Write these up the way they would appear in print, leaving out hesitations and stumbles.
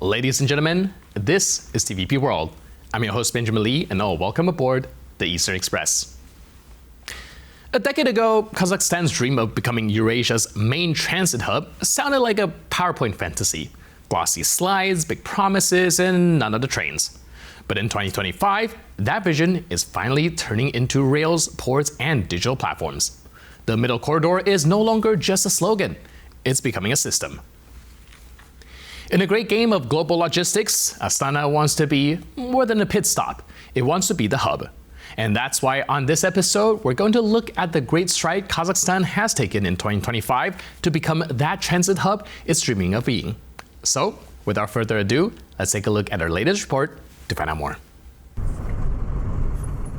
Ladies and gentlemen, this is TVP World. I'm your host Benjamin Lee, and welcome aboard the Eastern Express. A decade ago, Kazakhstan's dream of becoming Eurasia's main transit hub sounded like a PowerPoint fantasy. Glossy slides, big promises, and none of the trains. But in 2025, that vision is finally turning into rails, ports, and digital platforms. The Middle Corridor is no longer just a slogan, it's becoming a system. In a great game of global logistics, Astana wants to be more than a pit stop. It wants to be the hub. And that's why on this episode, we're going to look at the great stride Kazakhstan has taken in 2025 to become that transit hub it's dreaming of being. So, without further ado, let's take a look at our latest report to find out more.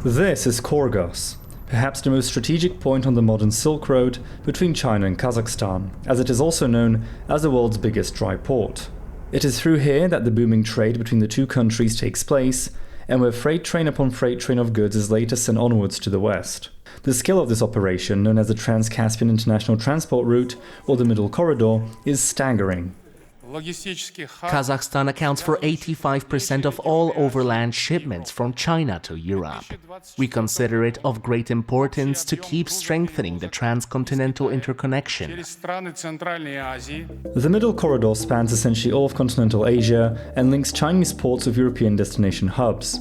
This is Korgos, perhaps the most strategic point on the modern Silk Road between China and Kazakhstan, as it is also known as the world's biggest dry port. It is through here that the booming trade between the two countries takes place, and where freight train upon freight train of goods is later sent onwards to the west. The scale of this operation, known as the Trans-Caspian International Transport Route, or the Middle Corridor, is staggering. Kazakhstan accounts for 85% of all overland shipments from China to Europe. We consider it of great importance to keep strengthening the transcontinental interconnection. The Middle Corridor spans essentially all of continental Asia and links Chinese ports with European destination hubs.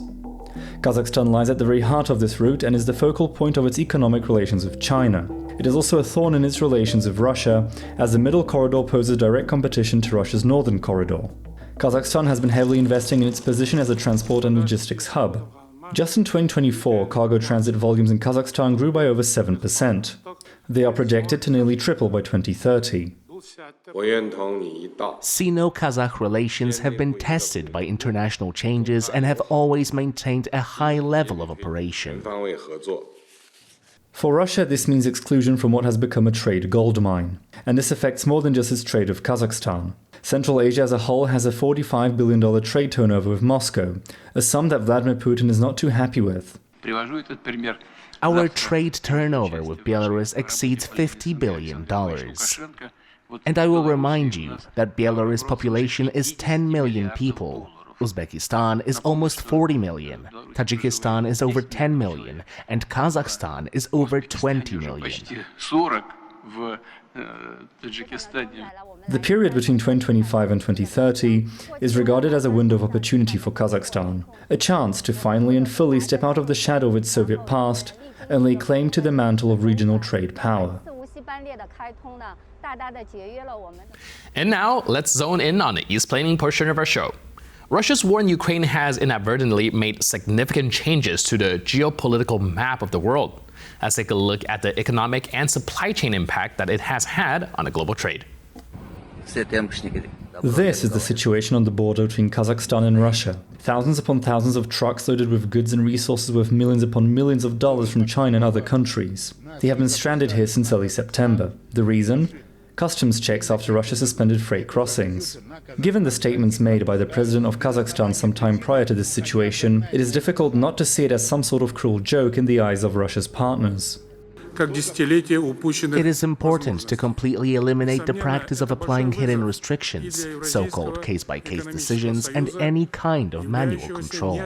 Kazakhstan lies at the very heart of this route and is the focal point of its economic relations with China. It is also a thorn in its relations with Russia, as the Middle Corridor poses direct competition to Russia's Northern Corridor. Kazakhstan has been heavily investing in its position as a transport and logistics hub. Just in 2024, cargo transit volumes in Kazakhstan grew by over 7%. They are projected to nearly triple by 2030. Sino-Kazakh relations have been tested by international changes and have always maintained a high level of operation. For Russia, this means exclusion from what has become a trade goldmine. And this affects more than just its trade with Kazakhstan. Central Asia as a whole has a $45 billion trade turnover with Moscow, a sum that Vladimir Putin is not too happy with. Our trade turnover with Belarus exceeds $50 billion. And I will remind you that Belarus' population is 10 million people. Uzbekistan is almost 40 million, Tajikistan is over 10 million, and Kazakhstan is over 20 million. The period between 2025 and 2030 is regarded as a window of opportunity for Kazakhstan, a chance to finally and fully step out of the shadow of its Soviet past and lay claim to the mantle of regional trade power. And now, let's zone in on the east-planning portion of our show. Russia's war in Ukraine has inadvertently made significant changes to the geopolitical map of the world. Let's take a look at the economic and supply chain impact that it has had on the global trade. This is the situation on the border between Kazakhstan and Russia. Thousands upon thousands of trucks loaded with goods and resources worth millions upon millions of dollars from China and other countries. They have been stranded here since early September. The reason? Customs checks after Russia suspended freight crossings. Given the statements made by the president of Kazakhstan some time prior to this situation, it is difficult not to see it as some sort of cruel joke in the eyes of Russia's partners. It is important to completely eliminate the practice of applying hidden restrictions, so-called case-by-case decisions, and any kind of manual control.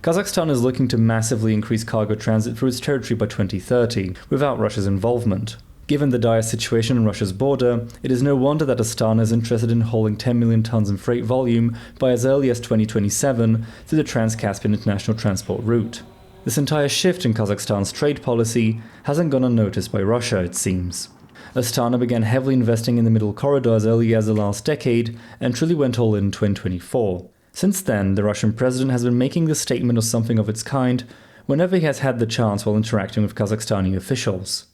Kazakhstan is looking to massively increase cargo transit through its territory by 2030, without Russia's involvement. Given the dire situation on Russia's border, it is no wonder that Astana is interested in hauling 10 million tons in freight volume by as early as 2027 through the Trans-Caspian International Transport Route. This entire shift in Kazakhstan's trade policy hasn't gone unnoticed by Russia, it seems. Astana began heavily investing in the Middle Corridor as early as the last decade and truly went all in 2024. Since then, the Russian president has been making this statement or something of its kind whenever he has had the chance while interacting with Kazakhstani officials.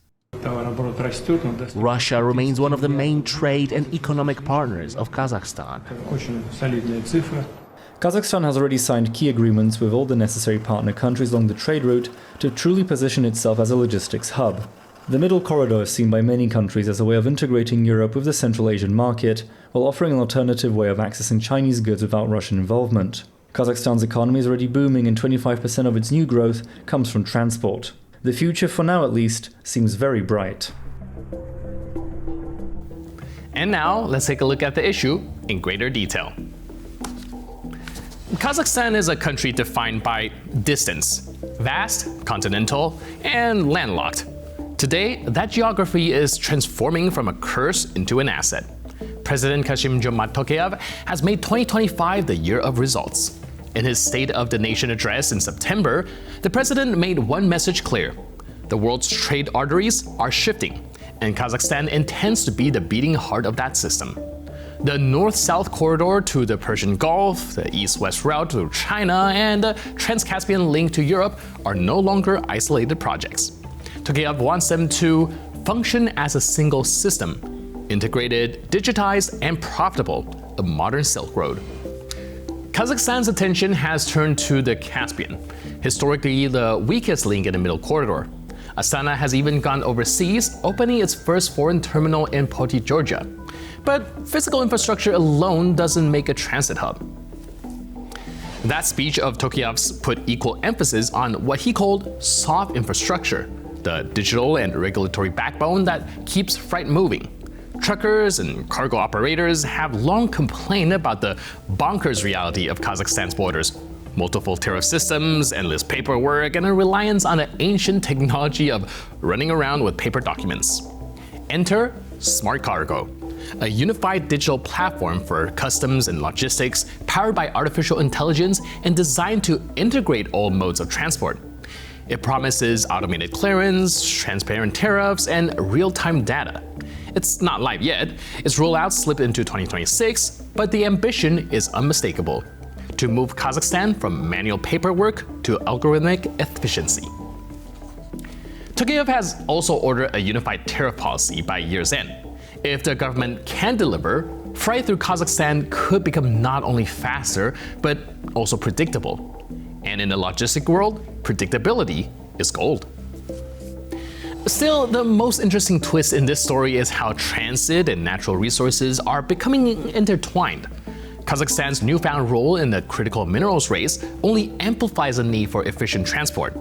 Russia remains one of the main trade and economic partners of Kazakhstan. Kazakhstan has already signed key agreements with all the necessary partner countries along the trade route to truly position itself as a logistics hub. The Middle Corridor is seen by many countries as a way of integrating Europe with the Central Asian market, while offering an alternative way of accessing Chinese goods without Russian involvement. Kazakhstan's economy is already booming and 25% of its new growth comes from transport. The future, for now at least, seems very bright. And now, let's take a look at the issue in greater detail. Kazakhstan is a country defined by distance, vast, continental, and landlocked. Today, that geography is transforming from a curse into an asset. President Tokayev has made 2025 the year of results. In his State of the Nation address in September, the president made one message clear: the world's trade arteries are shifting, and Kazakhstan intends to be the beating heart of that system. The north-south corridor to the Persian Gulf, the east-west route to China, and the trans-Caspian link to Europe are no longer isolated projects. Tokayev wants them to function as a single system, integrated, digitized, and profitable, a modern Silk Road. Kazakhstan's attention has turned to the Caspian, historically the weakest link in the Middle Corridor. Astana has even gone overseas, opening its first foreign terminal in Poti, Georgia. But physical infrastructure alone doesn't make a transit hub. That speech of Tokayev's put equal emphasis on what he called soft infrastructure, the digital and regulatory backbone that keeps freight moving. Truckers and cargo operators have long complained about the bonkers reality of Kazakhstan's borders. Multiple tariff systems, endless paperwork, and a reliance on the ancient technology of running around with paper documents. Enter Smart Cargo, a unified digital platform for customs and logistics powered by artificial intelligence and designed to integrate all modes of transport. It promises automated clearance, transparent tariffs, and real-time data. It's not live yet. Its rollout slipped into 2026, but the ambition is unmistakable: to move Kazakhstan from manual paperwork to algorithmic efficiency. Tokayev has also ordered a unified tariff policy by year's end. If the government can deliver, freight through Kazakhstan could become not only faster, but also predictable. And in the logistic world, predictability is gold. Still, the most interesting twist in this story is how transit and natural resources are becoming intertwined. Kazakhstan's newfound role in the critical minerals race only amplifies the need for efficient transport.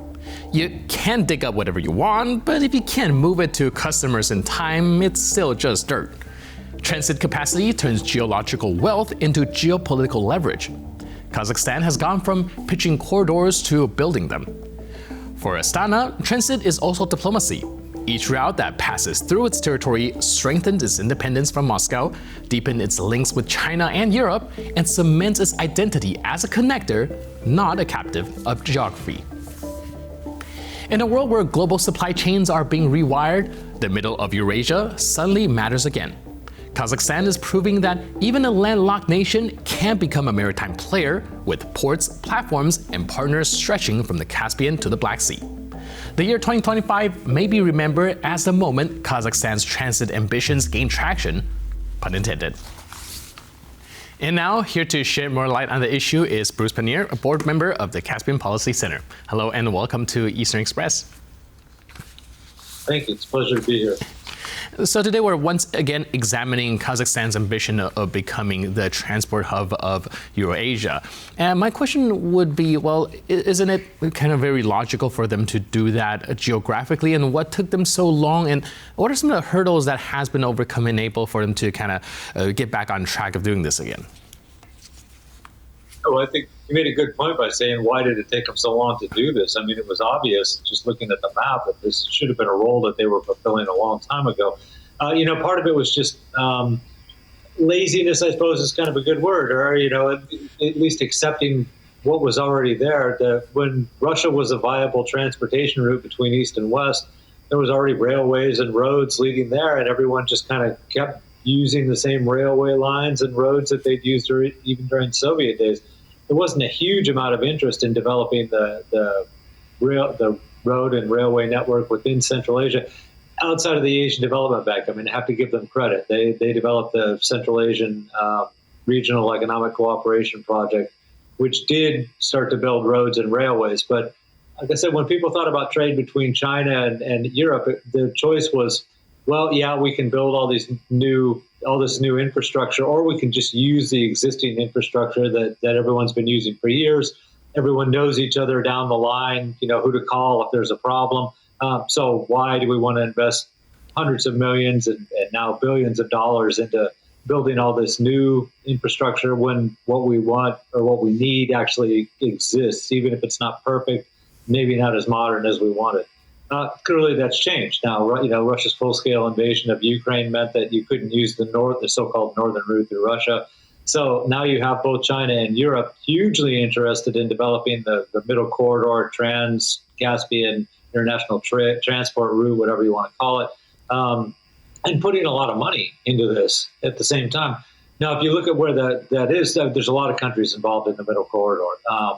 You can dig up whatever you want, but if you can't move it to customers in time, it's still just dirt. Transit capacity turns geological wealth into geopolitical leverage. Kazakhstan has gone from pitching corridors to building them. For Astana, transit is also diplomacy. Each route that passes through its territory strengthens its independence from Moscow, deepens its links with China and Europe, and cements its identity as a connector, not a captive of geography. In a world where global supply chains are being rewired, the middle of Eurasia suddenly matters again. Kazakhstan is proving that even a landlocked nation can become a maritime player, with ports, platforms, and partners stretching from the Caspian to the Black Sea. The year 2025 may be remembered as the moment Kazakhstan's transit ambitions gain traction, pun intended. And now, here to shed more light on the issue is Bruce Pannier, a board member of the Caspian Policy Center. Hello and welcome to Eastern Express. Thank you. It's a pleasure to be here. So today we're once again examining Kazakhstan's ambition of becoming the transport hub of Eurasia. And my question would be, well, isn't it kind of very logical for them to do that geographically? And what took them so long? And what are some of the hurdles that has been overcome and able for them to kind of get back on track of doing this again? Oh, I think you made a good point by saying, why did it take them so long to do this? I mean, it was obvious just looking at the map that this should have been a role that they were fulfilling a long time ago. Part of it was just laziness, I suppose, is kind of a good word, or, at least accepting what was already there. When Russia was a viable transportation route between East and West, there was already railways and roads leading there, and everyone just kind of kept using the same railway lines and roads that they'd used even during Soviet days. There wasn't a huge amount of interest in developing the road and railway network within Central Asia outside of the Asian Development Bank. I mean, I have to give them credit. They developed the Central Asian Regional Economic Cooperation Project, which did start to build roads and railways. But like I said, when people thought about trade between China and Europe, the choice was, well, yeah, we can build all this new infrastructure, or we can just use the existing infrastructure that everyone's been using for years. Everyone knows each other down the line, who to call if there's a problem. So why do we want to invest hundreds of millions and now billions of dollars into building all this new infrastructure when what we want or what we need actually exists, even if it's not perfect, maybe not as modern as we wanted. Clearly, that's changed now. Russia's full-scale invasion of Ukraine meant that you couldn't use the so-called northern route through Russia. So now you have both China and Europe hugely interested in developing the Middle Corridor, Trans-Caspian international transport route, whatever you want to call it, and putting a lot of money into this at the same time. Now, if you look at where that is, there's a lot of countries involved in the Middle Corridor.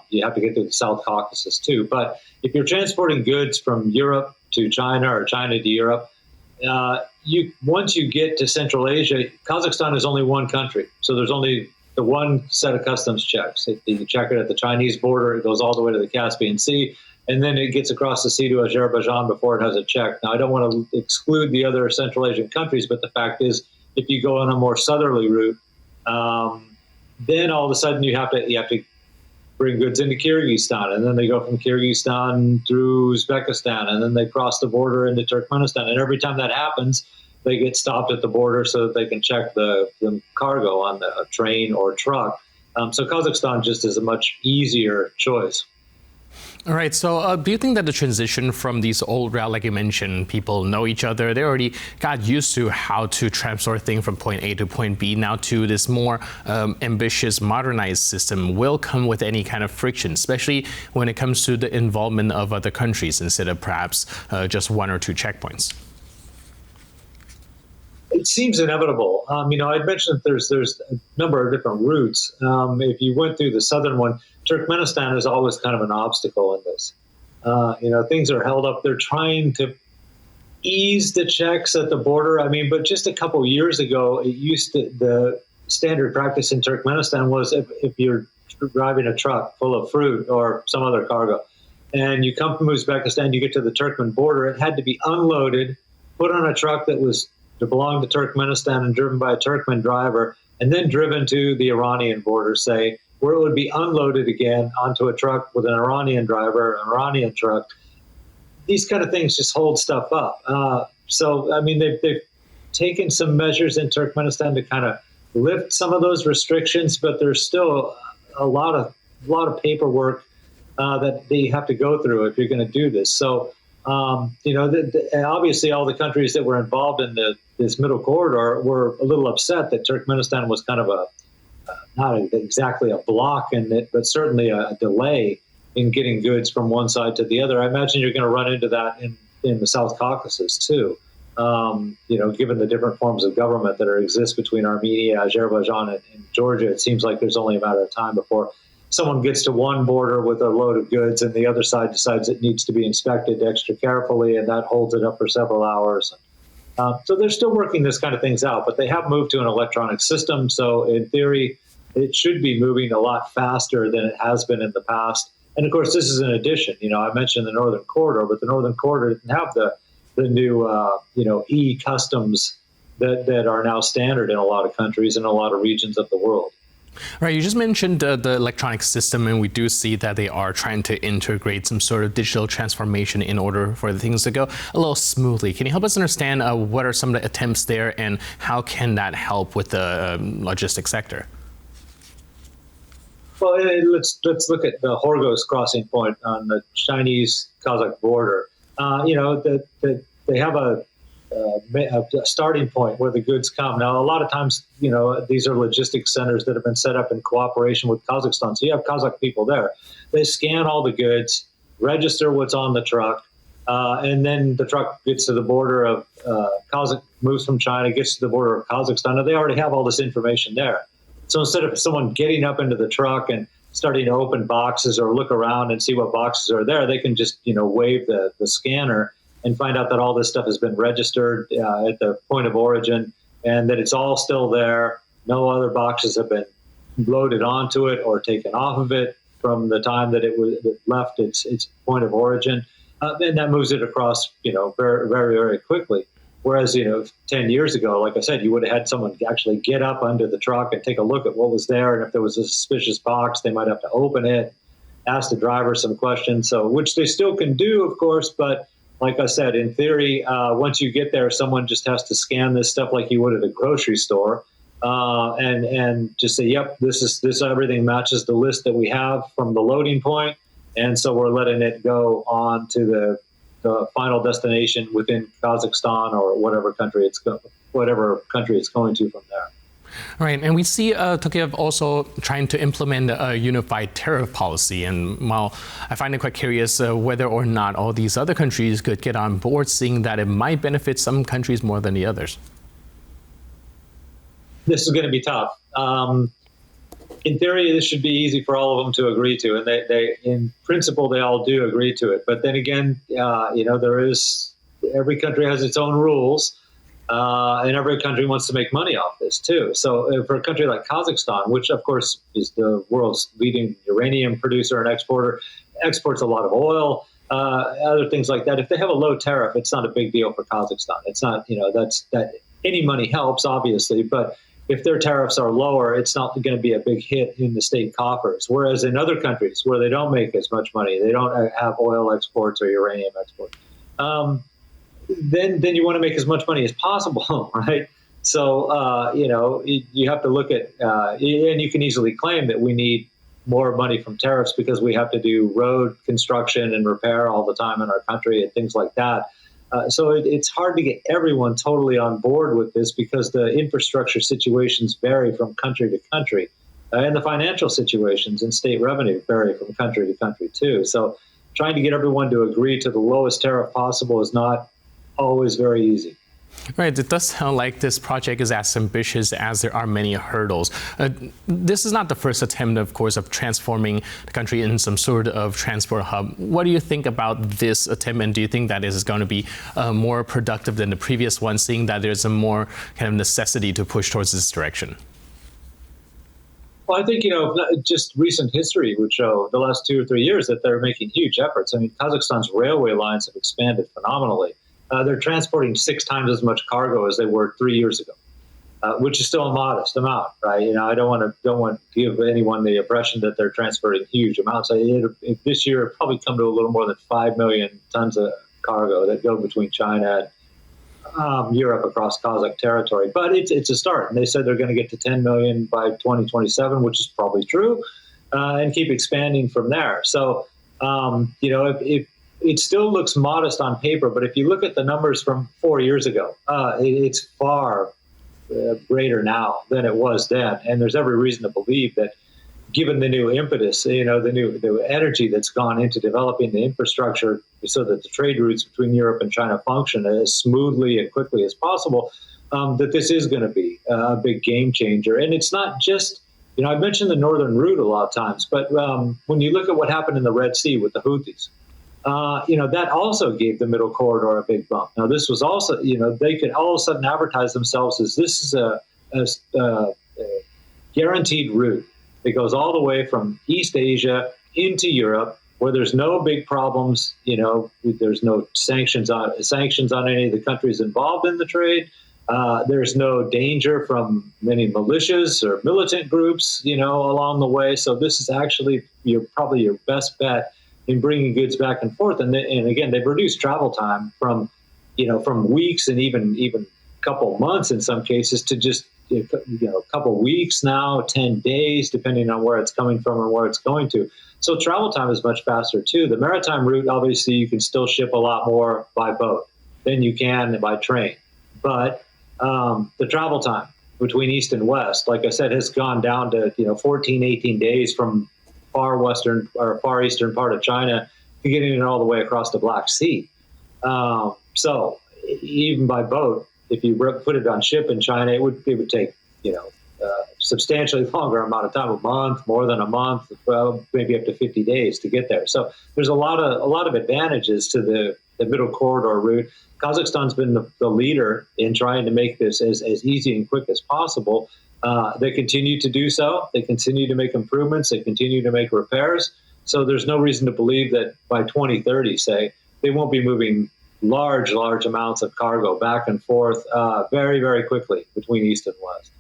You have to get through the South Caucasus, too. But if you're transporting goods from Europe to China or China to Europe, once you get to Central Asia, Kazakhstan is only one country. So there's only the one set of customs checks. You check it at the Chinese border. It goes all the way to the Caspian Sea. And then it gets across the sea to Azerbaijan before it has a check. Now, I don't want to exclude the other Central Asian countries, but the fact is, if you go on a more southerly route, then all of a sudden you have to bring goods into Kyrgyzstan, and then they go from Kyrgyzstan through Uzbekistan, and then they cross the border into Turkmenistan. And every time that happens, they get stopped at the border so that they can check the cargo on the train or truck. So Kazakhstan just is a much easier choice. All right. So do you think that the transition from these old routes, like you mentioned, people know each other, they already got used to how to transport things from point A to point B, now to this more ambitious, modernized system will come with any kind of friction, especially when it comes to the involvement of other countries instead of perhaps just one or two checkpoints? It seems inevitable. I'd mentioned that there's a number of different routes. If you went through the southern one, Turkmenistan is always kind of an obstacle in this. Things are held up. They're trying to ease the checks at the border. But just a couple of years ago, the standard practice in Turkmenistan was if you're driving a truck full of fruit or some other cargo, and you come from Uzbekistan, you get to the Turkmen border, it had to be unloaded, put on a truck that belonged to Turkmenistan and driven by a Turkmen driver, and then driven to the Iranian border, say, where it would be unloaded again onto a truck with an Iranian driver, an Iranian truck. These kind of things just hold stuff up. They've taken some measures in Turkmenistan to kind of lift some of those restrictions, but there's still a lot of paperwork that they have to go through if you're going to do this. So, obviously all the countries that were involved in this Middle Corridor were a little upset that Turkmenistan was kind of not exactly a block in it, but certainly a delay in getting goods from one side to the other. I imagine you're going to run into that in the South Caucasus too. Given the different forms of government that exist between Armenia, Azerbaijan, and Georgia, it seems like there's only a matter of time before someone gets to one border with a load of goods and the other side decides it needs to be inspected extra carefully, and that holds it up for several hours. So they're still working this kind of things out, but they have moved to an electronic system. So in theory, it should be moving a lot faster than it has been in the past. And of course, this is an addition. I mentioned the Northern Corridor, but the Northern Corridor didn't have the new e-customs that are now standard in a lot of countries and a lot of regions of the world. Right, you just mentioned the electronic system, and we do see that they are trying to integrate some sort of digital transformation in order for the things to go a little smoothly. Can you help us understand what are some of the attempts there, and how can that help with the logistics sector? Well, let's look at the Horgos crossing point on the Chinese-Kazakh border. They have a starting point where the goods come. Now, a lot of times, these are logistics centers that have been set up in cooperation with Kazakhstan. So you have Kazakh people there. They scan all the goods, register what's on the truck, and then the truck gets to the border of moves from China, gets to the border of Kazakhstan, and they already have all this information there. So instead of someone getting up into the truck and starting to open boxes or look around and see what boxes are there, they can just, wave the scanner and find out that all this stuff has been registered at the point of origin and that it's all still there. No other boxes have been loaded onto it or taken off of it from the time that it left its point of origin. And that moves it across, very, very, very quickly. Whereas, 10 years ago, like I said, you would have had someone actually get up under the truck and take a look at what was there. And if there was a suspicious box, they might have to open it, ask the driver some questions. So, which they still can do, of course, but like I said, in theory, once you get there, someone just has to scan this stuff like you would at a grocery store, and just say, "Yep, this everything matches the list that we have from the loading point," and so we're letting it go on to the final destination within Kazakhstan or whatever country it's going to from there. Right, and we see Tokayev also trying to implement a unified tariff policy. And while I find it quite curious whether or not all these other countries could get on board, seeing that it might benefit some countries more than the others. This is going to be tough. In theory, this should be easy for all of them to agree to, and they in principle, they all do agree to it. But then again, every country has its own rules. And every country wants to make money off this too. So for a country like Kazakhstan, which of course is the world's leading uranium producer and exporter, exports a lot of oil, other things like that. If they have a low tariff, it's not a big deal for Kazakhstan. It's not, that any money helps, obviously, but if their tariffs are lower, it's not going to be a big hit in the state coffers. Whereas in other countries where they don't make as much money, they don't have oil exports or uranium exports. Then you want to make as much money as possible, right? So, you have to look at, and you can easily claim that we need more money from tariffs because we have to do road construction and repair all the time in our country and things like that. So it's hard to get everyone totally on board with this because the infrastructure situations vary from country to country. And the financial situations and state revenue vary from country to country too. So trying to get everyone to agree to the lowest tariff possible is not always very easy. Right, it does sound like this project is as ambitious as there are many hurdles. This is not the first attempt, of course, of transforming the country in some sort of transport hub. What do you think about this attempt, and do you think that is going to be more productive than the previous one, seeing that there's a more kind of necessity to push towards this direction? Well, I think, just recent history would show the last 2 or 3 years that they're making huge efforts. I mean, Kazakhstan's railway lines have expanded phenomenally. They're transporting 6 times as much cargo as they were 3 years ago, which is still a modest amount, right? I don't want to give anyone the impression that they're transporting huge amounts. This year, it'll probably come to a little more than 5 million tons of cargo that go between China and Europe across Kazakh territory. But it's a start. And they said they're going to get to 10 million by 2027, which is probably true, and keep expanding from there. So, if it still looks modest on paper, but if you look at the numbers from 4 years ago, it's far greater now than it was then. And there's every reason to believe that given the new impetus, the new energy that's gone into developing the infrastructure so that the trade routes between Europe and China function as smoothly and quickly as possible, that this is going to be a big game changer. And it's not just, I've mentioned the northern route a lot of times, but when you look at what happened in the Red Sea with the Houthis, that also gave the Middle Corridor a big bump. Now, this was also, they could all of a sudden advertise themselves as this is a guaranteed route that goes all the way from East Asia into Europe, where there's no big problems. There's no sanctions on any of the countries involved in the trade. There's no danger from many militias or militant groups, along the way. So this is actually probably your best bet in bringing goods back and forth. And again, they've reduced travel time from weeks and even a couple months in some cases to just, a couple weeks now, 10 days, depending on where it's coming from and where it's going to. So travel time is much faster too. The maritime route, obviously, you can still ship a lot more by boat than you can by train. But the travel time between East and West, like I said, has gone down to, 14, 18 days from far western or far eastern part of China to getting it all the way across the Black Sea. So even by boat, if you put it on ship in China, it would take substantially longer amount of time, a month, more than a month, well, maybe up to 50 days to get there. So there's a lot of advantages to the Middle Corridor route. Kazakhstan's been the leader in trying to make this as easy and quick as possible. They continue to do so. They continue to make improvements. They continue to make repairs. So there's no reason to believe that by 2030, say, they won't be moving large amounts of cargo back and forth very, very quickly between East and West.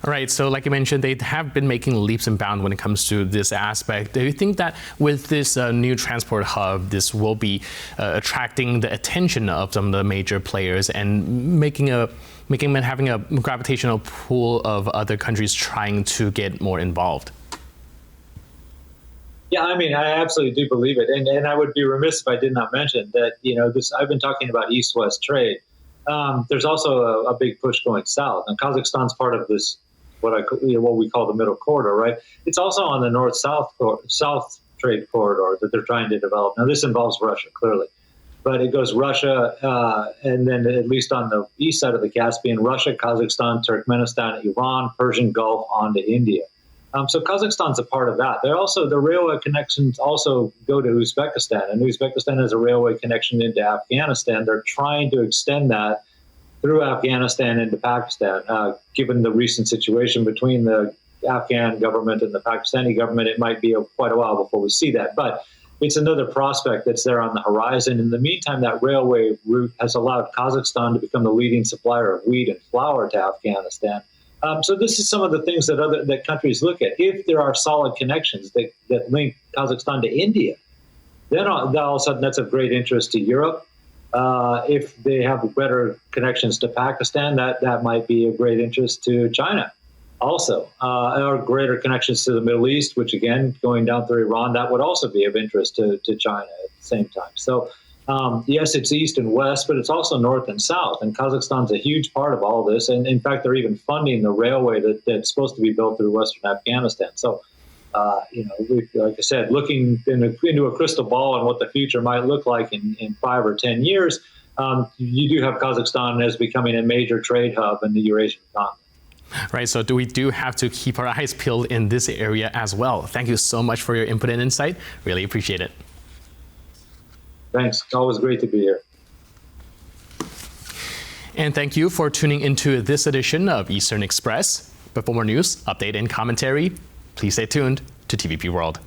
All right, so like you mentioned, they have been making leaps and bounds when it comes to this aspect. Do you think that with this new transport hub, this will be attracting the attention of some of the major players and having a gravitational pool of other countries trying to get more involved? Yeah, I mean, I absolutely do believe it, and I would be remiss if I did not mention that. This I've been talking about East-West trade. There's also a big push going south, and Kazakhstan's part of this what we call the Middle Corridor, right? It's also on the north-south trade corridor that they're trying to develop. Now, this involves Russia clearly, but it goes Russia, and then at least on the east side of the Caspian, Russia, Kazakhstan, Turkmenistan, Iran, Persian Gulf, onto India. So Kazakhstan's a part of that. The railway connections also go to Uzbekistan, and Uzbekistan has a railway connection into Afghanistan. They're trying to extend that through Afghanistan into Pakistan. Given the recent situation between the Afghan government and the Pakistani government, it might be quite a while before we see that. But it's another prospect that's there on the horizon. In the meantime, that railway route has allowed Kazakhstan to become the leading supplier of wheat and flour to Afghanistan. So this is some of the things that countries look at. If there are solid connections that link Kazakhstan to India, then all of a sudden that's of great interest to Europe. If they have better connections to Pakistan, that might be of great interest to China also. Or greater connections to the Middle East, which again, going down through Iran, that would also be of interest to China at the same time. So yes, it's east and west, but it's also north and south. And Kazakhstan's a huge part of all this. And in fact, they're even funding the railway that's supposed to be built through western Afghanistan. So, like I said, looking into a crystal ball and what the future might look like in 5 or 10 years, you do have Kazakhstan as becoming a major trade hub in the Eurasian continent. Right, so we do have to keep our eyes peeled in this area as well. Thank you so much for your input and insight. Really appreciate it. Thanks. It's always great to be here. And thank you for tuning into this edition of Eastern Express. But for more news, update, and commentary, please stay tuned to TVP World.